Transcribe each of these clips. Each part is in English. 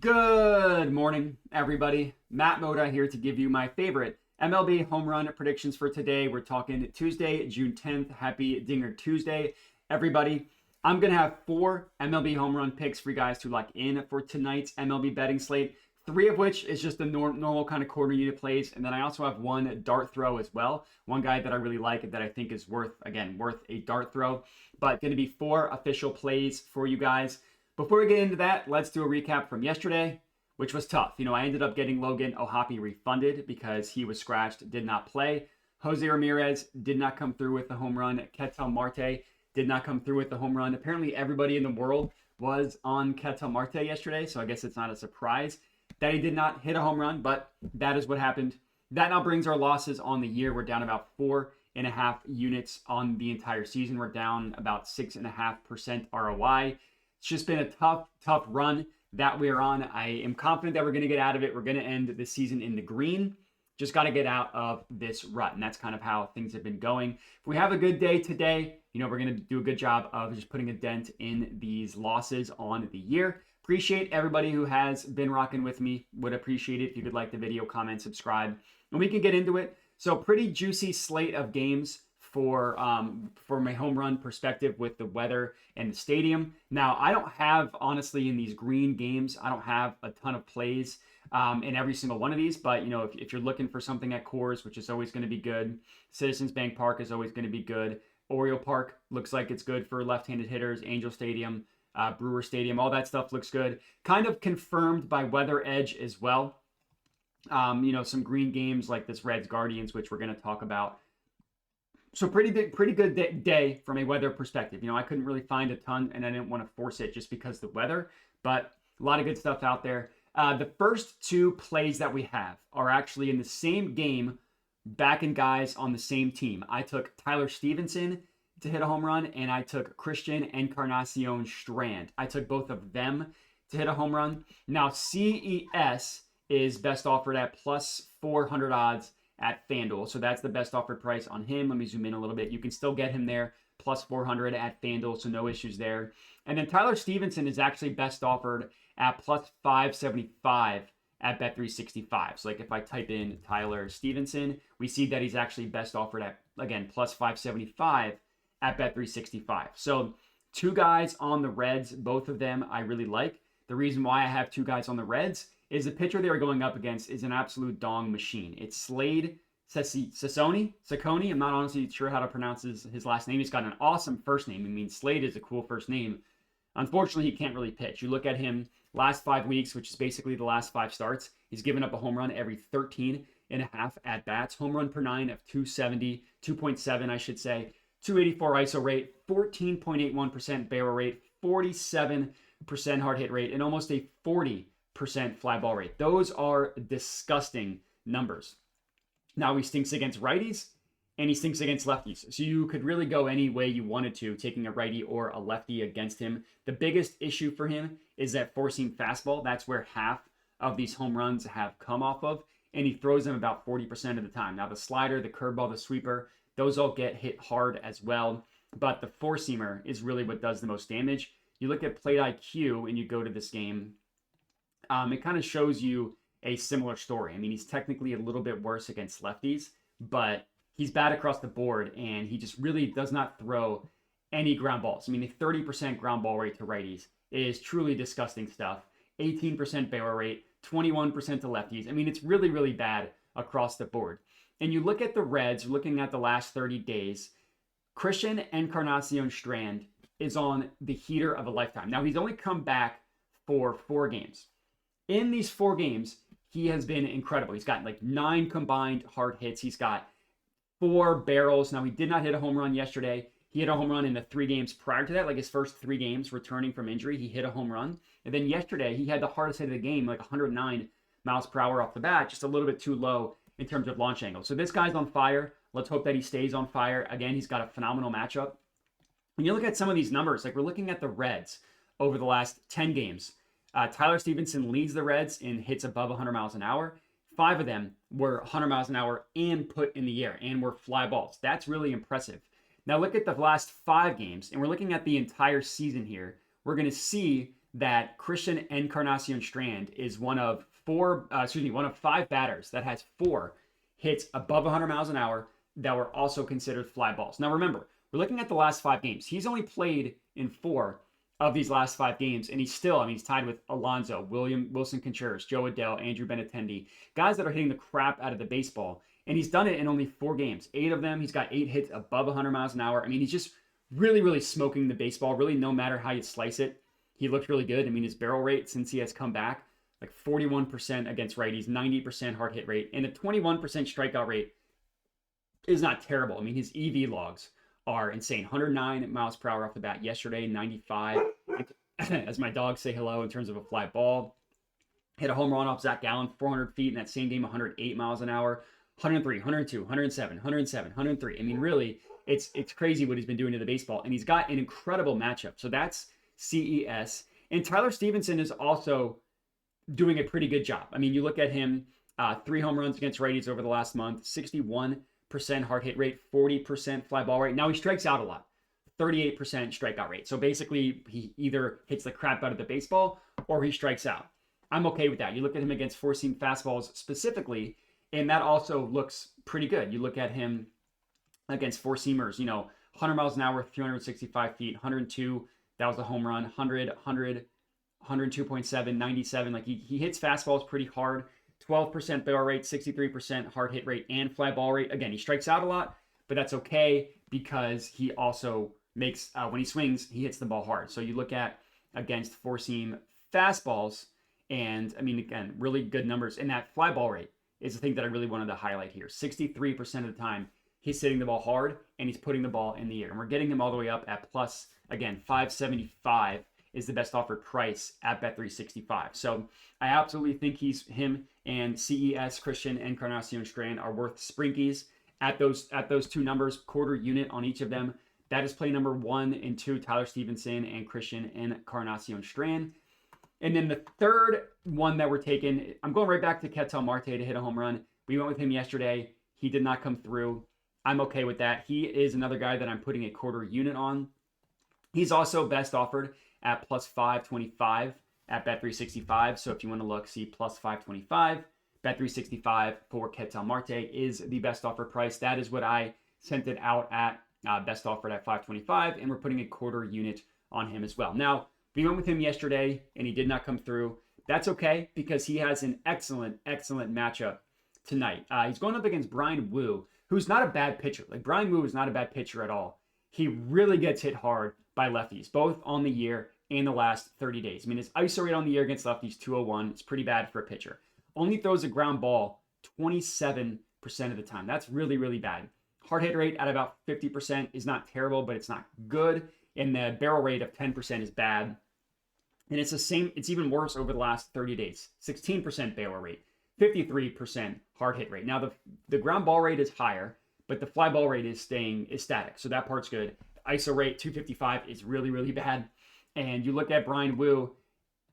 Good morning, everybody. Matt Moda here to give you my favorite MLB home run predictions for today. We're talking Tuesday, June 10th. Happy Dinger Tuesday, everybody. I'm going to have 4 MLB home run picks for you guys to lock in for tonight's MLB betting slate, 3 of which is just the normal kind of quarter unit plays. And then I also have 1 dart throw as well. One guy that I really like that I think is worth a dart throw. But going to be 4 official plays for you guys. Before we get into that, let's do a recap from yesterday, which was tough. I ended up getting Logan O'Hoppe refunded because he was scratched, did not play. Jose Ramirez did not come through with the home run. Ketel Marte did not come through with the home run. Apparently, everybody in the world was on Ketel Marte yesterday, so I guess it's not a surprise that he did not hit a home run, but that is what happened. That now brings our losses on the year. We're down about 4.5 units on the entire season. We're down about 6.5% ROI. It's just been a tough run that we're on. I am confident that we're going to get out of it. We're going to end the season in the green. Just got to get out of this rut, and that's kind of how things have been going. If we have a good day today, we're going to do a good job of just putting a dent in these losses on the year. Appreciate everybody who has been rocking with me. Would appreciate it if you could like the video, comment, subscribe, and we can get into it. So pretty juicy slate of games for my home run perspective with the weather and the stadium. Now, I don't have, honestly, in these green games, I don't have a ton of plays in every single one of these. But, if you're looking for something at Coors, which is always going to be good, Citizens Bank Park is always going to be good. Oriole Park looks like it's good for left-handed hitters. Angel Stadium, Brewer Stadium, all that stuff looks good. Kind of confirmed by Weather Edge as well. Some green games like this Reds Guardians, which we're going to talk about. So pretty good day from a weather perspective. I couldn't really find a ton, and I didn't want to force it just because of the weather, but a lot of good stuff out there. The first 2 plays that we have are actually in the same game, backing guys on the same team. I took Tyler Stevenson to hit a home run, and I took Christian Encarnacion Strand. I took both of them to hit a home run. Now, CES is best offered at plus 400 odds at FanDuel. So that's the best offered price on him. Let me zoom in a little bit. You can still get him there, plus 400 at FanDuel, so no issues there. And then Tyler Stevenson is actually best offered at plus 575 at Bet365. So if I type in Tyler Stevenson, we see that he's actually best offered at, again, plus 575 at Bet365. So 2 guys on the Reds, both of them I really like. The reason why I have 2 guys on the Reds is the pitcher they were going up against is an absolute dong machine. It's Slade Cecconi. I'm not honestly sure how to pronounce his last name. He's got an awesome first name. Slade is a cool first name. Unfortunately, he can't really pitch. You look at him last 5 weeks, which is basically the last 5 starts. He's given up a home run every 13.5 at-bats. Home run per 9 of 270, 2.7, I should say. 284 ISO rate, 14.81% barrel rate, 47% hard hit rate, and almost a 40% fly ball rate. Those are disgusting numbers. Now, he stinks against righties and he stinks against lefties. So you could really go any way you wanted to, taking a righty or a lefty against him. The biggest issue for him is that four-seam fastball. That's where half of these home runs have come off of, and he throws them about 40% of the time. Now, the slider, the curveball, the sweeper, those all get hit hard as well. But the four-seamer is really what does the most damage. You look at plate IQ and you go to this game, it kind of shows you a similar story. He's technically a little bit worse against lefties, but he's bad across the board, and he just really does not throw any ground balls. A 30% ground ball rate to righties is truly disgusting stuff. 18% barrel rate, 21% to lefties. It's really, really bad across the board. And you look at the Reds, looking at the last 30 days, Christian Encarnacion Strand is on the heater of a lifetime. Now, he's only come back for 4 games. In these 4 games, he has been incredible. He's got 9 combined hard hits. He's got 4 barrels. Now, he did not hit a home run yesterday. He hit a home run in the 3 games prior to that, his first 3 games returning from injury. He hit a home run. And then yesterday, he had the hardest hit of the game, 109 miles per hour off the bat, just a little bit too low in terms of launch angle. So this guy's on fire. Let's hope that he stays on fire. Again, he's got a phenomenal matchup. When you look at some of these numbers, we're looking at the Reds over the last 10 games. Tyler Stevenson leads the Reds in hits above 100 miles an hour. 5 of them were 100 miles an hour and put in the air and were fly balls. That's really impressive. Now look at the last 5 games, and we're looking at the entire season here. We're going to see that Christian Encarnacion Strand is one of five batters that has 4 hits above 100 miles an hour that were also considered fly balls. Now remember, we're looking at the last 5 games. He's only played in 4 of these last 5 games, and he's tied with Alonso, Wilson Contreras, Joe Adele, Andrew Benintendi, guys that are hitting the crap out of the baseball. And he's done it in only 4 games. 8 of them, he's got 8 hits above 100 miles an hour. I mean, he's just really, really smoking the baseball. Really, no matter how you slice it, he looked really good. I mean, his barrel rate since he has come back, like 41% against righties, 90% hard hit rate, and a 21% strikeout rate is not terrible. I mean, his EV logs are insane. 109 miles per hour off the bat yesterday, 95. As my dogs say hello in terms of a fly ball. Hit a home run off Zach Gallen, 400 feet in that same game, 108 miles an hour. 103, 102, 107, 107, 103. I mean, really, it's crazy what he's been doing to the baseball. And he's got an incredible matchup. So that's CES. And Tyler Stevenson is also doing a pretty good job. I mean, you look at him, 3 home runs against righties over the last month, 61% hard hit rate, 40% fly ball rate. Now he strikes out a lot, 38% strikeout rate. So basically, he either hits the crap out of the baseball or he strikes out. I'm okay with that. You look at him against four-seam fastballs specifically, and that also looks pretty good. You look at him against four-seamers, 100 miles an hour, 365 feet, 102, that was a home run, 100, 102.7, 97. Like he hits fastballs pretty hard, 12% barrel rate, 63% hard hit rate, and fly ball rate. Again, he strikes out a lot, but that's okay because he also makes, when he swings, he hits the ball hard. So you look at against four-seam fastballs, and I mean, again, really good numbers. And that fly ball rate is the thing that I really wanted to highlight here. 63% of the time, he's hitting the ball hard and he's putting the ball in the air. And we're getting him all the way up at plus, again, 575 is the best offered price at Bet365. So I absolutely think him and CES, Christian Encarnacion Strand, are worth sprinkies at those 2 numbers, quarter unit on each of them. That is play number 1 and 2, Tyler Stevenson and Christian Encarnacion Strand. And then the third one that we're taking, I'm going right back to Ketel Marte to hit a home run. We went with him yesterday. He did not come through. I'm okay with that. He is another guy that I'm putting a quarter unit on. He's also best offered at plus 525 at Bet365. So if you want to look, see plus 525. Bet365 for Ketel Marte is the best offer price. That is what I sent it out at, best offered at 525. And we're putting a quarter unit on him as well. Now, we went with him yesterday and he did not come through. That's okay because he has an excellent matchup tonight. He's going up against Brian Wu, who's not a bad pitcher. Like Brian Wu is not a bad pitcher at all. He really gets hit hard by lefties, both on the year and the last 30 days. I mean, his ISO rate on the year against lefties, 201. It's pretty bad for a pitcher. Only throws a ground ball 27% of the time. That's really, really bad. Hard hit rate at about 50% is not terrible, but it's not good. And the barrel rate of 10% is bad. And it's even worse over the last 30 days. 16% barrel rate, 53% hard hit rate. Now the ground ball rate is higher, but the fly ball rate is static. So that part's good. ISO rate 255 is really, really bad. And you look at Brian Wu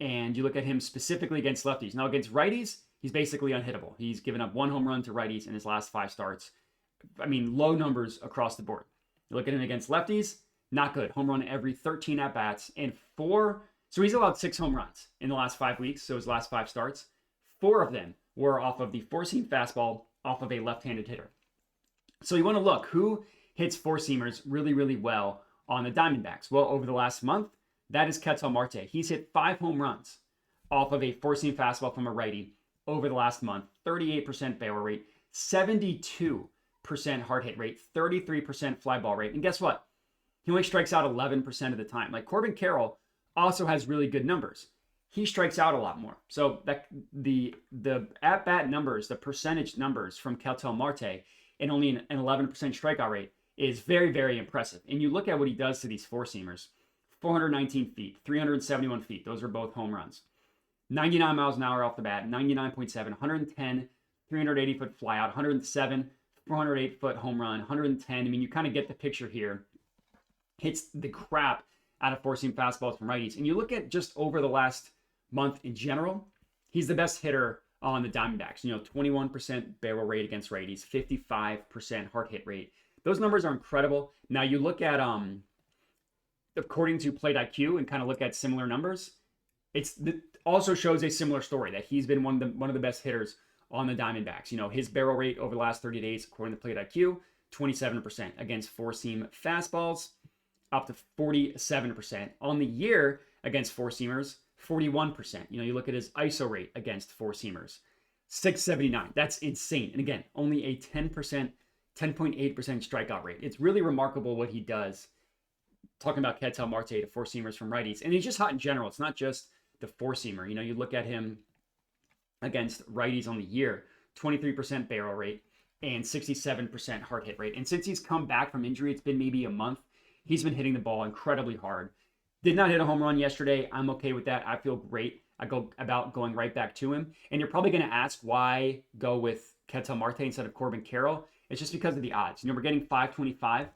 and you look at him specifically against lefties. Now against righties, he's basically unhittable. He's given up 1 home run to righties in his last 5 starts. I mean, low numbers across the board. You look at him against lefties, not good. Home run every 13 at-bats and 4. So he's allowed 6 home runs in the last 5 weeks. So his last 5 starts, 4 of them were off of the four-seam fastball off of a left-handed hitter. So you want to look who hits four-seamers really, really well on the Diamondbacks. Well, over the last month, that is Ketel Marte. He's hit 5 home runs off of a four-seam fastball from a righty over the last month. 38% barrel rate, 72% hard hit rate, 33% fly ball rate. And guess what? He only strikes out 11% of the time. Like Corbin Carroll also has really good numbers. He strikes out a lot more. So that the at-bat numbers, the percentage numbers from Ketel Marte and only an 11% strikeout rate is very, very impressive. And you look at what he does to these four-seamers. 419 feet, 371 feet. Those are both home runs. 99 miles an hour off the bat, 99.7, 110, 380-foot flyout, 107, 408-foot home run, 110. I mean, you kind of get the picture here. Hits the crap out of four-seam fastballs from righties. And you look at just over the last month in general, he's the best hitter on the Diamondbacks. 21% barrel rate against righties, 55% hard hit rate. Those numbers are incredible. Now you look at, according to Plate IQ and kind of look at similar numbers, also shows a similar story that he's been one of the best hitters on the Diamondbacks. His barrel rate over the last 30 days, according to Plate IQ, 27% against four-seam fastballs, up to 47% on the year against four-seamers, 41%. You look at his ISO rate against four-seamers, 679. That's insane. And again, only a 10.8% strikeout rate. It's really remarkable what he does. Talking about Ketel Marte to four-seamers from righties. And he's just hot in general. It's not just the four-seamer. You look at him against righties on the year, 23% barrel rate and 67% hard hit rate. And since he's come back from injury, it's been maybe a month, he's been hitting the ball incredibly hard. Did not hit a home run yesterday. I'm okay with that. I feel great. I go about going right back to him. And you're probably going to ask why go with Ketel Marte instead of Corbin Carroll. It's just because of the odds. We're getting 525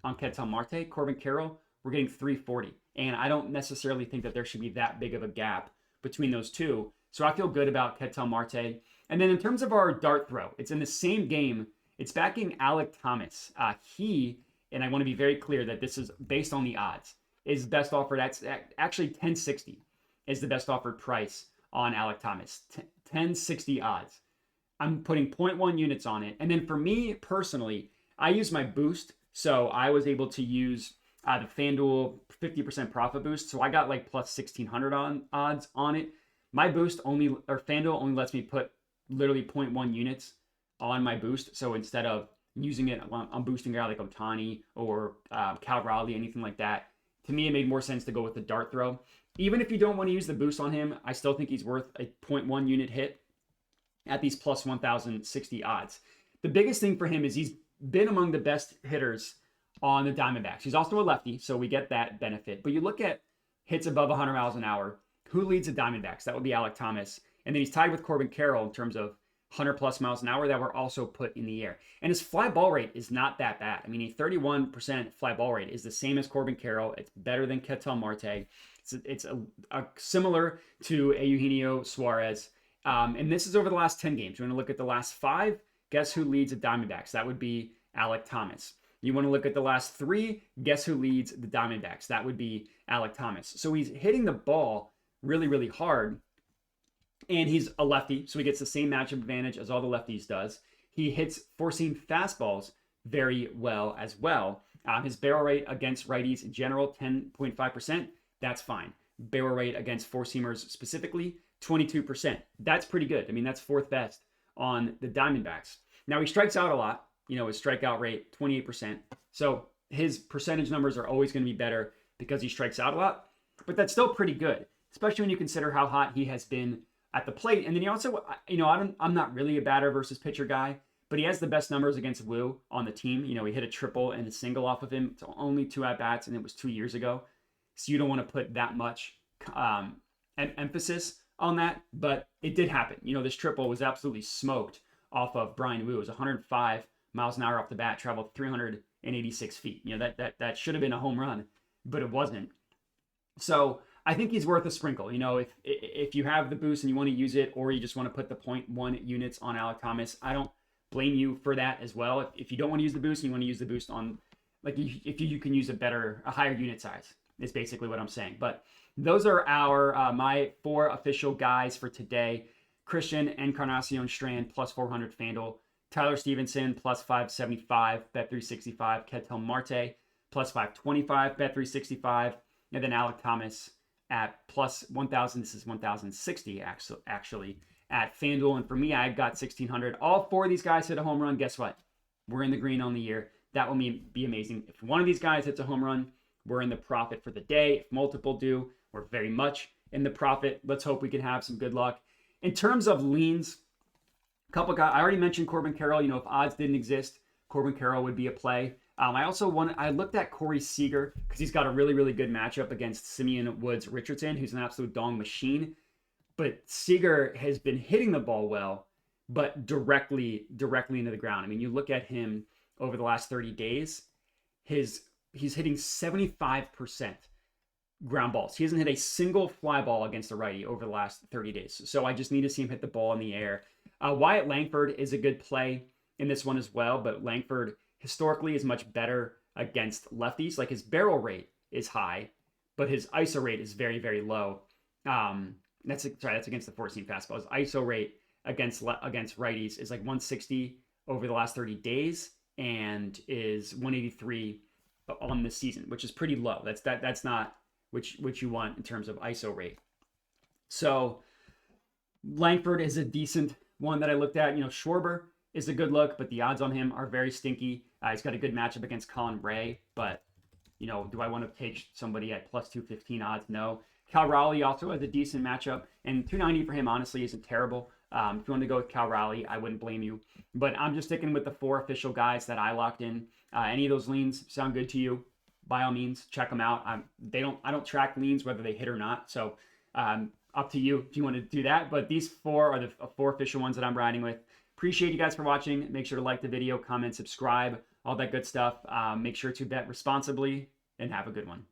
on Ketel Marte. Corbin Carroll, we're getting 340. And I don't necessarily think that there should be that big of a gap between those two. So I feel good about Ketel Marte. And then in terms of our dart throw, it's in the same game. It's backing Alek Thomas. And I want to be very clear that this is based on the odds, is best offered. That's actually 1060 is the best offered price on Alek Thomas. 1060 odds. I'm putting 0.1 units on it. And then for me personally, I use my boost. So I was able to use the FanDuel 50% profit boost. So I got like plus 1600 on odds on it. My boost FanDuel only lets me put literally 0.1 units on my boost. So instead of using it, I'm boosting a guy like Ohtani or Cal Raleigh, anything like that. To me, it made more sense to go with the dart throw. Even if you don't want to use the boost on him, I still think he's worth a 0.1 unit hit at these plus 1,060 odds. The biggest thing for him is he's been among the best hitters on the Diamondbacks. He's also a lefty, so we get that benefit. But you look at hits above 100 miles an hour, who leads the Diamondbacks? That would be Alek Thomas. And then he's tied with Corbin Carroll in terms of 100 plus miles an hour that were also put in the air. And his fly ball rate is not that bad. I mean, a 31% fly ball rate is the same as Corbin Carroll. It's better than Ketel Marte. It's similar to Eugenio Suarez. And this is over the last 10 games. You want to look at the last 5? Guess who leads the Diamondbacks? That would be Alek Thomas. You want to look at the last 3? Guess who leads the Diamondbacks? That would be Alek Thomas. So he's hitting the ball really, really hard. And he's a lefty, so he gets the same matchup advantage as all the lefties does. He hits four-seam fastballs very well as well. His barrel rate against righties in general, 10.5%. That's fine. Barrel rate against four-seamers specifically, 22%. That's pretty good. I mean, that's 4th best on the Diamondbacks. Now, he strikes out a lot. His strikeout rate, 28%. So his percentage numbers are always going to be better because he strikes out a lot. But that's still pretty good, especially when you consider how hot he has been at the plate. And then he also, I'm not really a batter versus pitcher guy, but he has the best numbers against Wu on the team. He hit a triple and a single off of him. It's only 2 at-bats, and it was 2 years ago. So you don't want to put that much emphasis on that, but it did happen. This triple was absolutely smoked off of Brian Wu. It was 105 miles an hour off the bat, traveled 386 feet. That should have been a home run, but it wasn't. So I think he's worth a sprinkle. If you have the boost and you want to use it, or you just want to put the 0.1 units on Alek Thomas, I don't blame you for that as well. If you don't want to use the boost and you want to use the boost on, like, if you can use a higher unit size, is basically what I'm saying. But those are my 4 official guys for today. Christian Encarnacion Strand plus 400 FanDuel, Tyler Stevenson plus 575 Bet365, Ketel Marte plus 525 Bet365, and then Alek Thomas at plus 1,000. This is 1,060 actually at FanDuel. And for me, I got 1,600. All 4 of these guys hit a home run. Guess what? We're in the green on the year. That will be amazing. If one of these guys hits a home run, we're in the profit for the day. If multiple do, we're very much in the profit. Let's hope we can have some good luck. In terms of leans, a couple guys, I already mentioned Corbin Carroll. If odds didn't exist, Corbin Carroll would be a play. I looked at Corey Seager because he's got a really, really good matchup against Simeon Woods Richardson, who's an absolute dong machine. But Seager has been hitting the ball well, but directly into the ground. I mean, you look at him over the last 30 days, he's hitting 75% ground balls. He hasn't hit a single fly ball against a righty over the last 30 days. So I just need to see him hit the ball in the air. Wyatt Langford is a good play in this one as well, but Langford historically is much better against lefties. Like, his barrel rate is high, but his ISO rate is very, very low That's against the 4-seam fastball. His ISO rate against righties is like 160 over the last 30 days and is 183 on the season, which is pretty low. That's not which you want in terms of ISO rate. So Langford is a decent one that I looked at. Schwarber is a good look, but the odds on him are very stinky. He's got a good matchup against Colin Ray, but do I want to take somebody at plus 215 odds? No. Cal Raleigh also has a decent matchup, and 290 for him honestly isn't terrible. If you want to go with Cal Raleigh, I wouldn't blame you. But I'm just sticking with the 4 official guys that I locked in. Any of those leans sound good to you? By all means, check them out. I don't track leans whether they hit or not, so up to you if you want to do that. But these 4 are the 4 official ones that I'm riding with. Appreciate you guys for watching. Make sure to like the video, comment, subscribe, all that good stuff. Make sure to bet responsibly, and have a good one.